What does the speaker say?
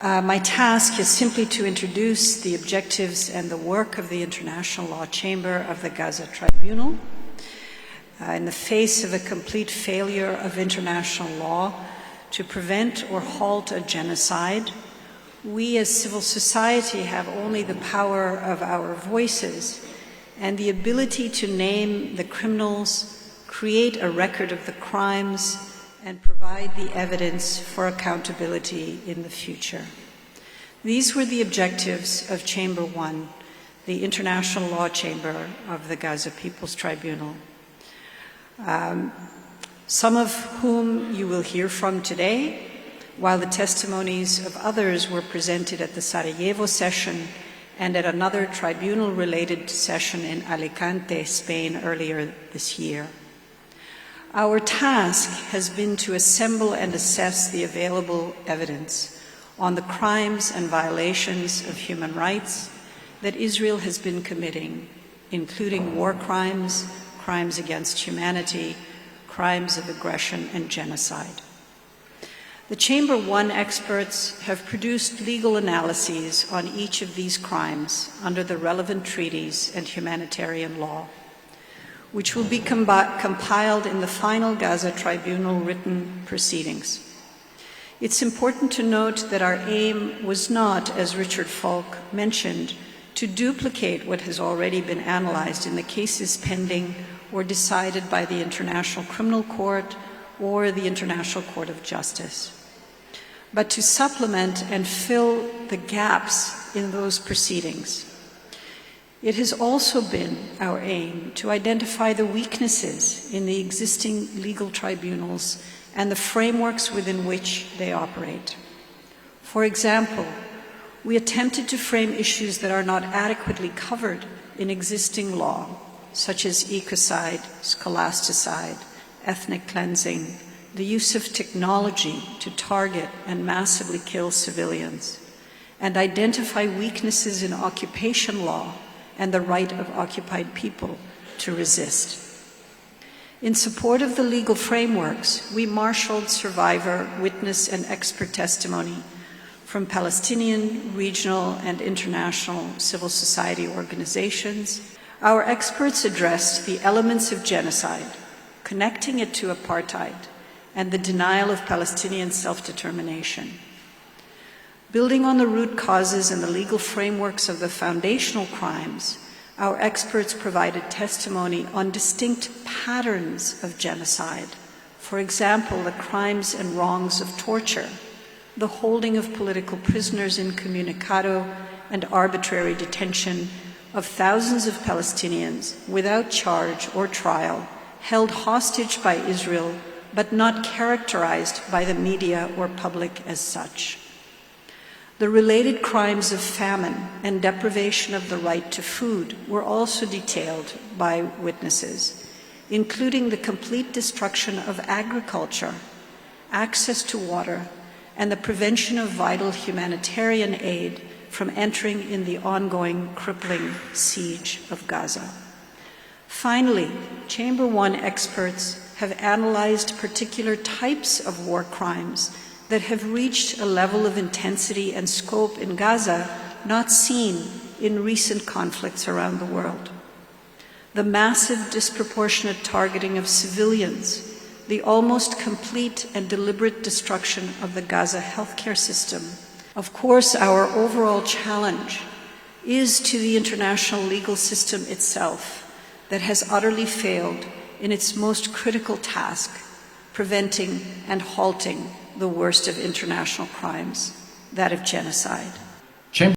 My task is simply to introduce the objectives and the work of the International Law Chamber of the Gaza Tribunal. In the face of a complete failure of international law to prevent or halt a genocide, we as civil society have only the power of our voices and the ability to name the criminals, create a record of the crimes, and provide the evidence for accountability in the future. These were the objectives of Chamber 1, the International Law Chamber of the Gaza People's Tribunal, some of whom you will hear from today, while the testimonies of others were presented at the Sarajevo session and at another tribunal-related session in Alicante, Spain, earlier this year. Our task has been to assemble and assess the available evidence on the crimes and violations of human rights that Israel has been committing, including war crimes, crimes against humanity, crimes of aggression, and genocide. The Chamber 1 experts have produced legal analyses on each of these crimes under the relevant treaties and humanitarian law, which will be compiled in the final Gaza Tribunal written proceedings. It's important to note that our aim was not, as Richard Falk mentioned, to duplicate what has already been analyzed in the cases pending or decided by the International Criminal Court or the International Court of Justice, but to supplement and fill the gaps in those proceedings. It has also been our aim to identify the weaknesses in the existing legal tribunals and the frameworks within which they operate. For example, we attempted to frame issues that are not adequately covered in existing law, such as ecocide, scholasticide, ethnic cleansing, the use of technology to target and massively kill civilians, and identify weaknesses in occupation law and the right of occupied people to resist. In support of the legal frameworks, we marshaled survivor, witness, and expert testimony from Palestinian, regional, and international civil society organizations. Our experts addressed the elements of genocide, connecting it to apartheid, and the denial of Palestinian self-determination. Building on the root causes and the legal frameworks of the foundational crimes, our experts provided testimony on distinct patterns of genocide. For example, the crimes and wrongs of torture, the holding of political prisoners incommunicado, and arbitrary detention of thousands of Palestinians without charge or trial, held hostage by Israel, but not characterized by the media or public as such. The related crimes of famine and deprivation of the right to food were also detailed by witnesses, including the complete destruction of agriculture, access to water, and the prevention of vital humanitarian aid from entering in the ongoing crippling siege of Gaza. Finally, Chamber 1 experts have analyzed particular types of war crimes that have reached a level of intensity and scope in Gaza not seen in recent conflicts around the world. The massive disproportionate targeting of civilians, the almost complete and deliberate destruction of the Gaza healthcare system. Of course, our overall challenge is to the international legal system itself that has utterly failed in its most critical task, preventing and halting the worst of international crimes, that of genocide.